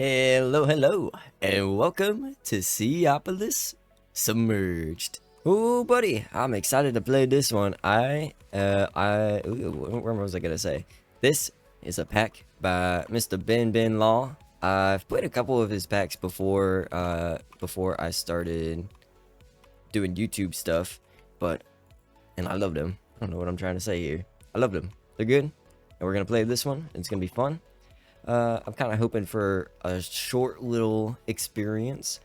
Hello, hello, and welcome to Seaopolis Submerged. Oh, buddy, I'm excited to play this one. Where was I gonna say? This is a pack by Mr. Ben Law. I've played a couple of his packs before I started doing YouTube stuff, and I loved them. I don't know what I'm trying to say here. I loved them. They're good, and we're gonna play this one. It's gonna be fun. I'm kind of hoping for a short little experience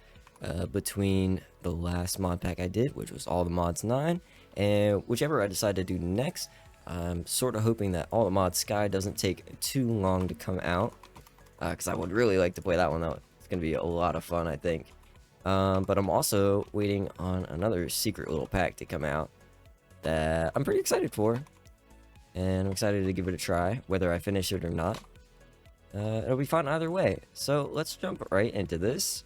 between the last mod pack I did, which was all the mods 9, and whichever I decide to do next. I'm sort of hoping that all the mods Sky doesn't take too long to come out, because I would really like to play that one out. It's gonna be a lot of fun, I think. But I'm also waiting on another secret little pack to come out that I'm pretty excited for, and I'm excited to give it a try, whether I finish it or not. It'll be fun either way. So let's jump right into this.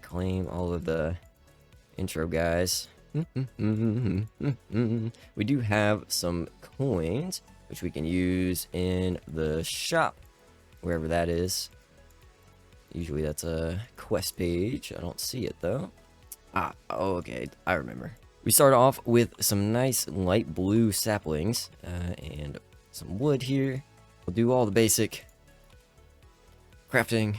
Claim all of the intro guys. We do have some coins, which we can use in the shop, wherever that is. Usually that's a quest page. I don't see it though. Oh, okay, I remember. We start off with some nice light blue saplings and some wood here. We'll do all the basic crafting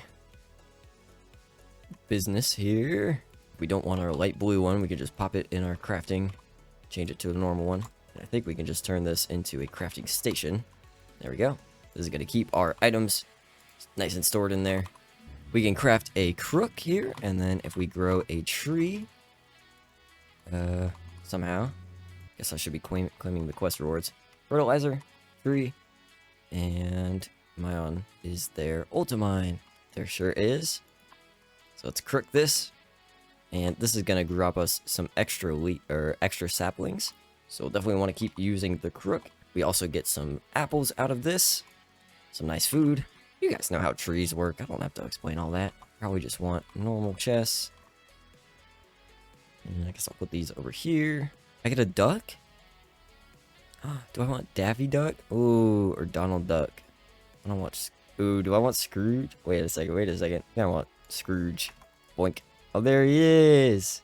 business here. If we don't want our light blue one, we can just pop it in our crafting, change it to a normal one. And I think we can just turn this into a crafting station. There we go. This is going to keep our items nice and stored in there. We can craft a crook here, and then if we grow a tree, somehow, guess I should be claiming the quest rewards. Fertilizer, 3, and MONIN is there. Ultimine, there sure is. So let's crook this, and this is gonna drop us some extra saplings. So we'll definitely want to keep using the crook. We also get some apples out of this, some nice food. You guys know how trees work. I don't have to explain all that. Probably just want normal chests. And I guess I'll put these over here. I get a duck. Do I want Daffy Duck? Ooh, or Donald Duck? I don't want. Ooh, do I want Scrooge? Wait a second. I want Scrooge. Boink. Oh, there he is.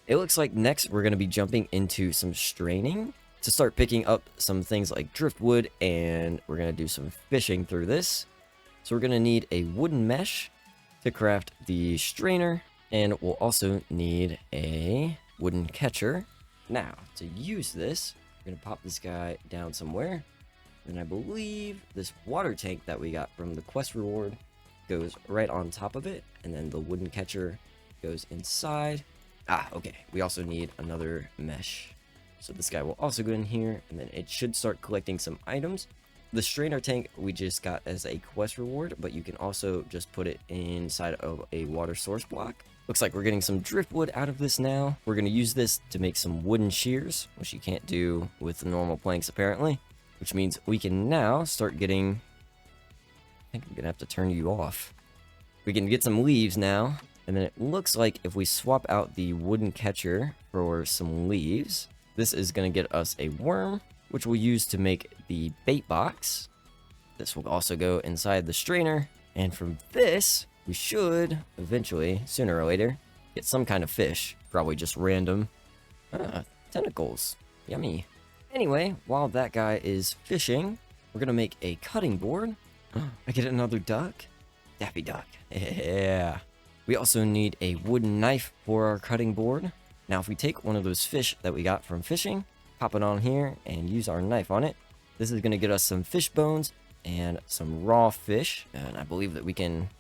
It looks like next we're going to be jumping into some straining to start picking up some things like driftwood, and we're going to do some fishing through this. So we're going to need a wooden mesh to craft the strainer, and we'll also need a wooden catcher. Now, to use this, we're going to pop this guy down somewhere. And I believe this water tank that we got from the quest reward goes right on top of it. And then the wooden catcher goes inside. Okay. We also need another mesh. So this guy will also go in here. And then it should start collecting some items. The strainer tank we just got as a quest reward, but you can also just put it inside of a water source block. Looks like we're getting some driftwood out of this now. We're going to use this to make some wooden shears, which you can't do with the normal planks apparently. Which means we can now start getting... I think I'm going to have to turn you off. We can get some leaves now. And then it looks like if we swap out the wooden catcher for some leaves, this is going to get us a worm, which we'll use to make the bait box. This will also go inside the strainer. And from this, we should eventually, sooner or later, get some kind of fish. Probably just random. Tentacles. Yummy. Anyway, while that guy is fishing, we're gonna make a cutting board. I get another duck? Daffy Duck. Yeah. We also need a wooden knife for our cutting board. Now, if we take one of those fish that we got from fishing, pop it on here, and use our knife on it, this is gonna get us some fish bones and some raw fish. And I believe that we can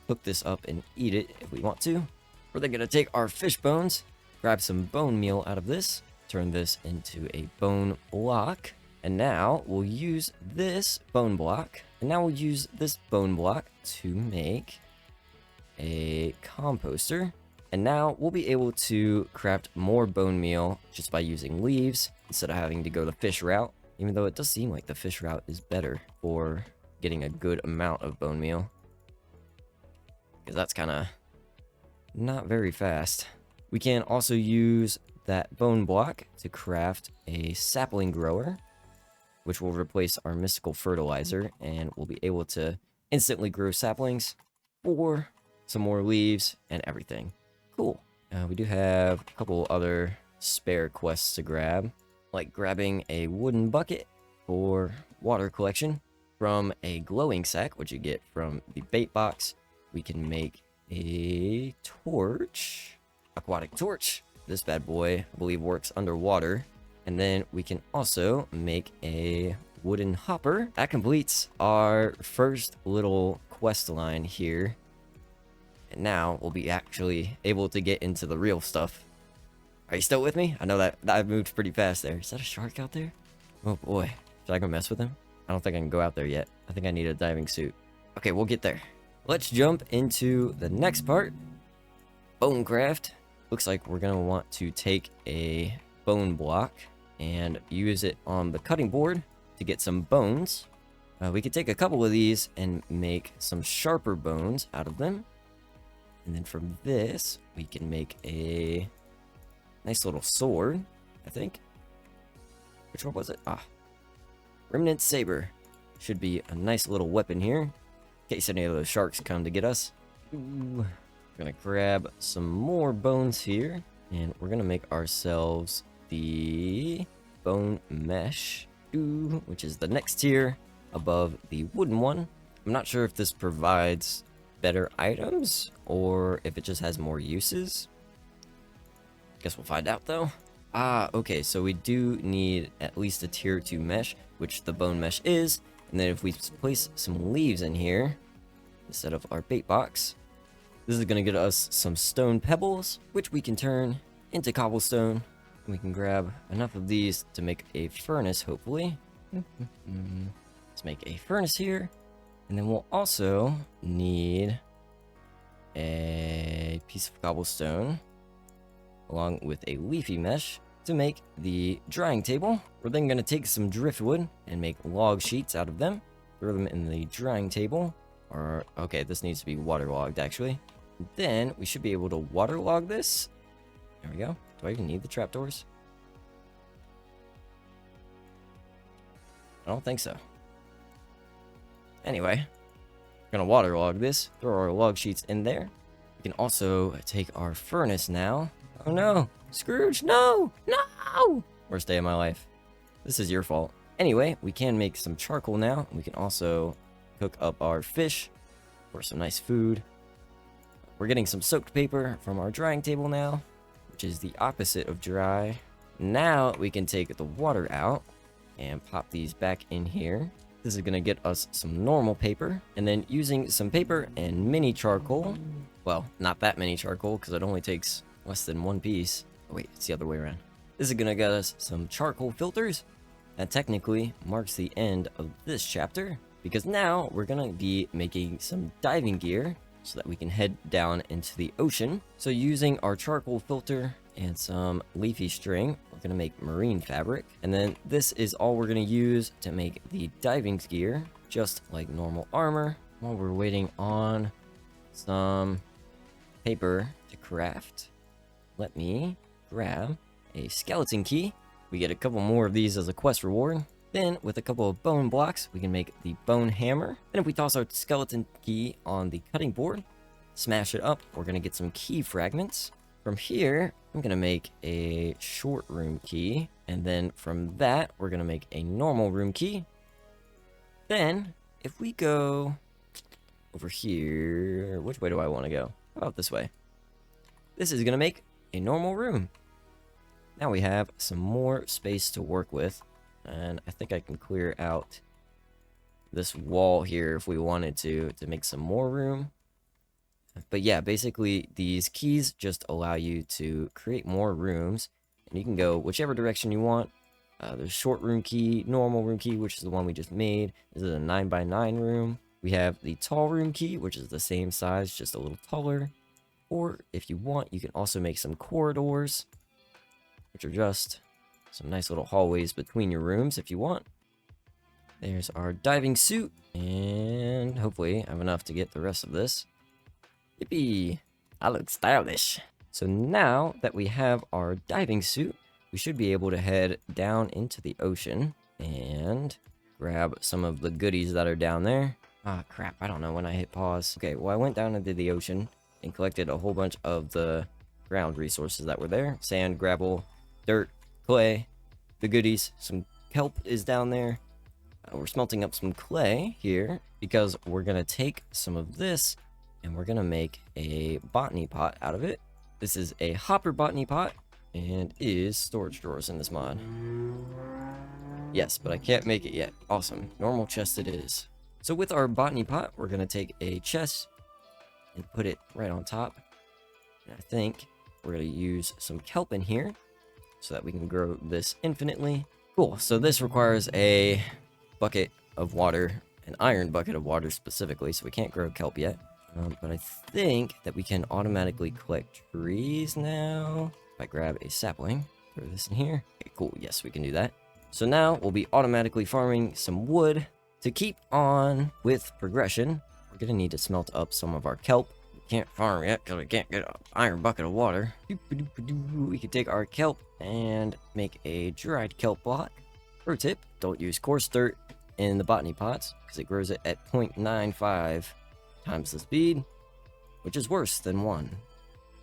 hook this up and eat it if we want to. We're then gonna take our fish bones, grab some bone meal out of this, turn this into a bone block, and now we'll use this bone block, to make a composter. And now we'll be able to craft more bone meal just by using leaves instead of having to go the fish route, even though it does seem like the fish route is better for getting a good amount of bone meal, because that's kind of not very fast. We can also use that bone block to craft a sapling grower, which will replace our mystical fertilizer, and we'll be able to instantly grow saplings, 4, some more leaves, and everything. Cool. We do have a couple other spare quests to grab, like grabbing a wooden bucket for water collection. From a glowing sack, which you get from the bait box, we can make a torch, aquatic torch. This bad boy, I believe, works underwater. And then we can also make a wooden hopper. That completes our first little quest line here. And now we'll be actually able to get into the real stuff. Are you still with me? I know that moved pretty fast there. Is that a shark out there? Oh boy. Should I go mess with him? I don't think I can go out there yet. I think I need a diving suit. Okay, we'll get there. Let's jump into the next part. Bone craft. Looks like we're gonna want to take a bone block and use it on the cutting board to get some bones. We could take a couple of these and make some sharper bones out of them. And then from this, we can make a nice little sword, I think. Which one was it? Remnant Saber. Should be a nice little weapon here, in case any of those sharks come to get us. Ooh. We're gonna grab some more bones here, and we're gonna make ourselves the bone mesh, which is the next tier above the wooden one. I'm not sure if this provides better items or if it just has more uses. Guess we'll find out though. Okay, so we do need at least a tier 2 mesh, which the bone mesh is. And then if we place some leaves in here instead of our bait box, this is going to get us some stone pebbles, which we can turn into cobblestone. And we can grab enough of these to make a furnace, hopefully. Let's make a furnace here. And then we'll also need a piece of cobblestone along with a leafy mesh to make the drying table. We're then going to take some driftwood and make log sheets out of them. Throw them in the drying table. Or, okay, this needs to be waterlogged, actually. Then we should be able to waterlog this. There we go. Do I even need the trapdoors? I don't think so. Anyway, we're going to waterlog this. Throw our log sheets in there. We can also take our furnace now. Oh no! Scrooge, no! No! Worst day of my life. This is your fault. Anyway, we can make some charcoal now. We can also cook up our fish for some nice food. We're getting some soaked paper from our drying table now, which is the opposite of dry. Now we can take the water out and pop these back in here. This is going to get us some normal paper. And then using some paper and mini charcoal. Well, not that many charcoal because it only takes less than one piece. Oh, wait, it's the other way around. This is going to get us some charcoal filters. That technically marks the end of this chapter, because now we're going to be making some diving gear so that we can head down into the ocean. So using our charcoal filter and some leafy string, we're going to make marine fabric. And then this is all we're going to use to make the diving gear, just like normal armor, while we're waiting on some paper to craft. Let me grab a skeleton key. We get a couple more of these as a quest reward. Then, with a couple of bone blocks, we can make the bone hammer. Then if we toss our skeleton key on the cutting board, smash it up, we're going to get some key fragments. From here, I'm going to make a short room key. And then from that, we're going to make a normal room key. Then, if we go over here, which way do I want to go? How about this way? This is going to make a normal room. Now we have some more space to work with, and I think I can clear out this wall here if we wanted to make some more room. But yeah, basically these keys just allow you to create more rooms, and you can go whichever direction you want. There's short room key, normal room key, which is the one we just made. This is a 9x9 room. We have the tall room key, which is the same size, just a little taller. Or if you want, you can also make some corridors, which are just some nice little hallways between your rooms if you want. There's our diving suit, and hopefully I have enough to get the rest of this. Yippee! I look stylish. So now that we have our diving suit, we should be able to head down into the ocean and grab some of the goodies that are down there. Ah, crap. I don't know when I hit pause. Okay, well, I went down into the ocean and collected a whole bunch of the ground resources that were there. Sand, gravel, dirt, clay, the goodies. Some kelp is down there. We're smelting up some clay here because we're going to take some of this and we're going to make a botany pot out of it. This is a hopper botany pot and is storage drawers in this mod. Yes, but I can't make it yet. Awesome. Normal chest it is. So with our botany pot, we're going to take a chest and put it right on top. And I think we're going to use some kelp in here so that we can grow this infinitely. Cool. So this requires a bucket of water, an iron bucket of water specifically, so we can't grow kelp yet. But I think that we can automatically collect trees now. If I grab a sapling, throw this in here. Okay, cool. Yes, we can do that. So now we'll be automatically farming some wood. To keep on with progression, we're going to need to smelt up some of our kelp. We can't farm yet because we can't get an iron bucket of water. We can take our kelp and make a dried kelp block. Pro tip, don't use coarse dirt in the botany pots because it grows it at 0.95 times the speed, which is worse than 1.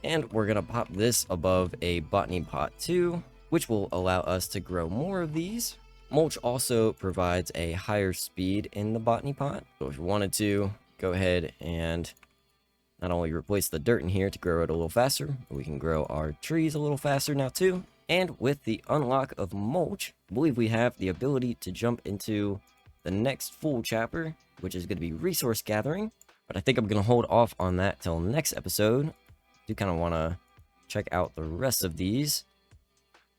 And we're going to pop this above a botany pot too, which will allow us to grow more of these. Mulch also provides a higher speed in the botany pot. So if you wanted to, go ahead and not only replace the dirt in here to grow it a little faster, but we can grow our trees a little faster now too. And with the unlock of mulch, I believe we have the ability to jump into the next full chapter, which is going to be resource gathering. But I think I'm going to hold off on that till next episode. I do kind of want to check out the rest of these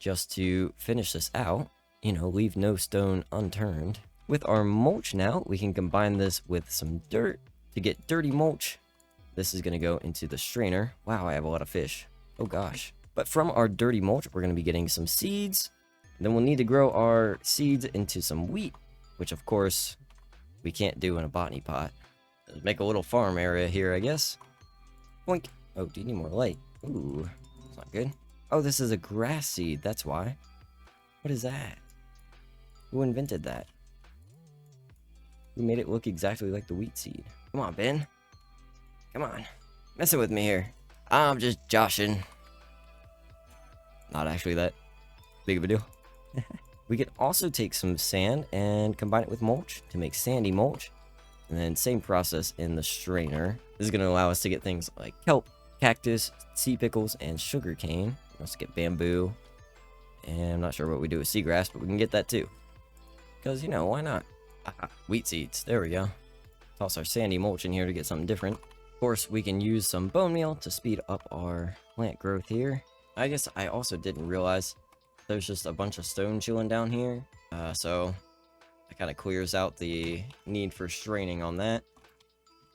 just to finish this out. You know, leave no stone unturned. With our mulch now, we can combine this with some dirt to get dirty mulch. This is going to go into the strainer. Wow, I have a lot of fish. Oh gosh. But from our dirty mulch, we're going to be getting some seeds. Then we'll need to grow our seeds into some wheat, which of course we can't do in a botany pot. Let's make a little farm area here, I guess. Boink. Oh, do you need more light? Ooh, that's not good. Oh, this is a grass seed. That's why. What is that? Who invented that? Who made it look exactly like the wheat seed? Come on, Ben. Come on. Messing with me here. I'm just joshing. Not actually that big of a deal. We could also take some sand and combine it with mulch to make sandy mulch. And then same process in the strainer. This is going to allow us to get things like kelp, cactus, sea pickles, and sugar cane. Let's get bamboo. And I'm not sure what we do with seagrass, but we can get that too. Because, you know, why not? Wheat seeds. There we go. Toss our sandy mulch in here to get something different. Of course, we can use some bone meal to speed up our plant growth here. I guess I also didn't realize there's just a bunch of stone chilling down here. So that kind of clears out the need for straining on that.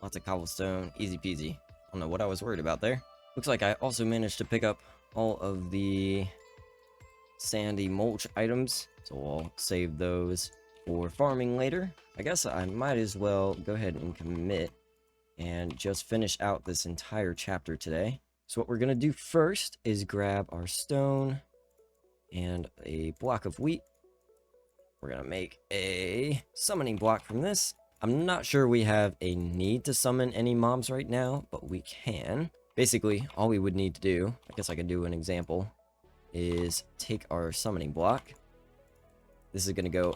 Lots of cobblestone. Easy peasy. I don't know what I was worried about there. Looks like I also managed to pick up all of the sandy mulch items. So I'll save those for farming later. I guess I might as well go ahead and commit and just finish out this entire chapter today. So what we're going to do first is grab our stone and a block of wheat. We're going to make a summoning block from this. I'm not sure we have a need to summon any mobs right now, but we can. Basically, all we would need to do, I guess I can do an example, is take our summoning block. This is going to go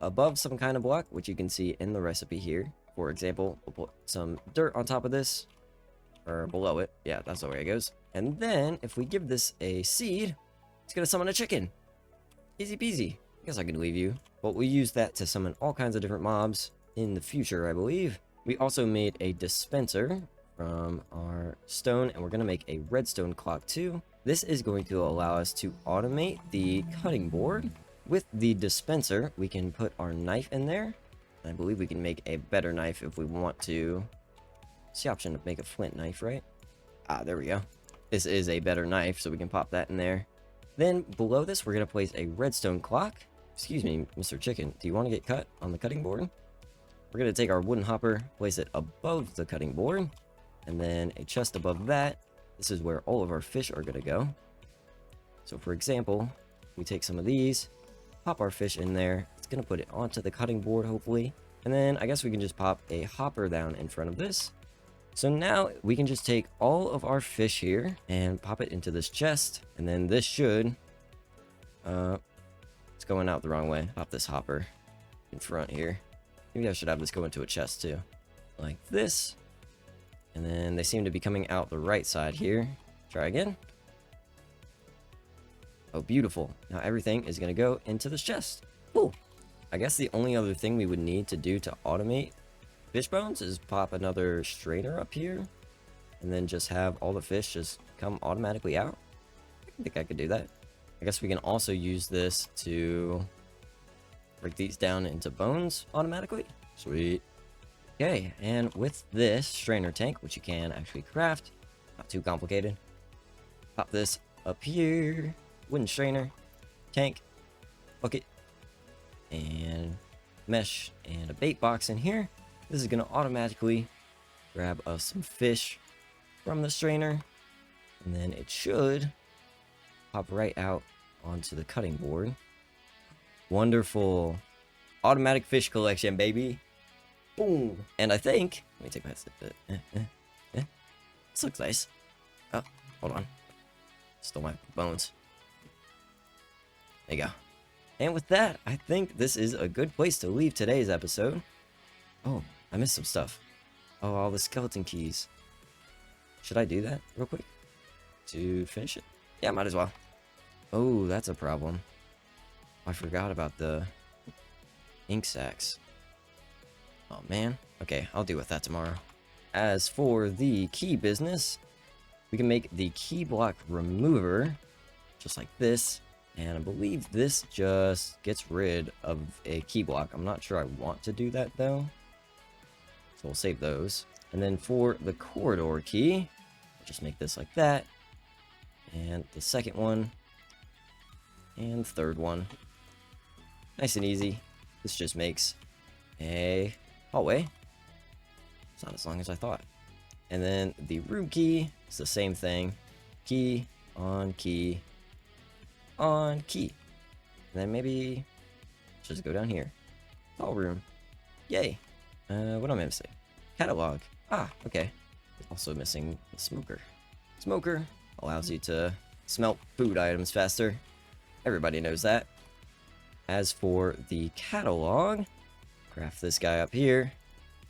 above some kind of block, which you can see in the recipe here. For example, we'll put some dirt on top of this, or below it. Yeah, that's the way it goes. And then, if we give this a seed, it's going to summon a chicken. Easy peasy. I guess I could leave you. But we use that to summon all kinds of different mobs in the future, I believe. We also made a dispenser from our stone, and we're going to make a redstone clock too. This is going to allow us to automate the cutting board. With the dispenser, we can put our knife in there. I believe we can make a better knife if we want to. It's the option to make a flint knife, right? Ah, there we go. This is a better knife, so we can pop that in there. Then below this, we're going to place a redstone clock. Excuse me, Mr. Chicken. Do you want to get cut on the cutting board? We're going to take our wooden hopper, place it above the cutting board, and then a chest above that. This is where all of our fish are going to go. So for example, we take some of these, pop our fish in there. It's going to put it onto the cutting board, hopefully. And then I guess we can just pop a hopper down in front of this. So now we can just take all of our fish here and pop it into this chest. And then this should, it's going out the wrong way. Pop this hopper in front here. Maybe I should have this go into a chest too. Like this. And then they seem to be coming out the right side here. Try again. Oh, beautiful. Now everything is going to go into this chest. Cool. I guess the only other thing we would need to do to automate fish bones is pop another strainer up here. And then just have all the fish just come automatically out. I think I could do that. I guess we can also use this to break these down into bones automatically. Sweet. Okay, and with this strainer tank, which you can actually craft, not too complicated, pop this up here. Wooden strainer, tank, bucket, and mesh, and a bait box in here. This is going to automatically grab us some fish from the strainer, and then it should pop right out onto the cutting board. Wonderful. Automatic fish collection, baby. Boom. And I think, let me take my sip. This looks nice. Oh, hold on. Stole my bones. There you go. And with that, I think this is a good place to leave today's episode. Oh, I missed some stuff. Oh, all the skeleton keys. Should I do that real quick to finish it? Yeah, might as well. Oh, that's a problem. I forgot about the ink sacs. Oh, man. Okay, I'll deal with that tomorrow. As for the key business, we can make the key block remover, just like this. And I believe this just gets rid of a key block. I'm not sure I want to do that, though. So we'll save those. And then for the corridor key, just make this like that. And the second one. And the third one. Nice and easy. This just makes a hallway. It's not as long as I thought. And then the room key is the same thing. Key on key on key. And then maybe just go down here. Hall room. Yay. What am I missing? Catalog. Ah, okay. Also missing the smoker. Smoker allows you to smelt food items faster. Everybody knows that. As for the catalog, craft this guy up here.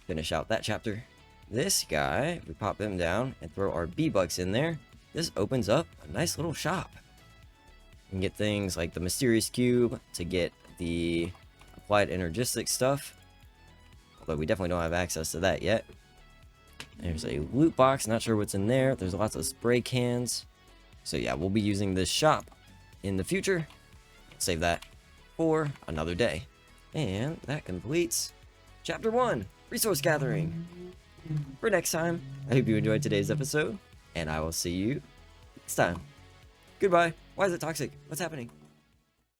Finish out that chapter. This guy, we pop him down and throw our bee-bugs in there. This opens up a nice little shop. You can get things like the mysterious cube to get the applied energistic stuff. Although we definitely don't have access to that yet. There's a loot box, not sure what's in there. There's lots of spray cans. So yeah, we'll be using this shop in the future. Save that for another day. And that completes Chapter 1, Resource Gathering. For next time, I hope you enjoyed today's episode, and I will see you next time. Goodbye. Why is it toxic? What's happening?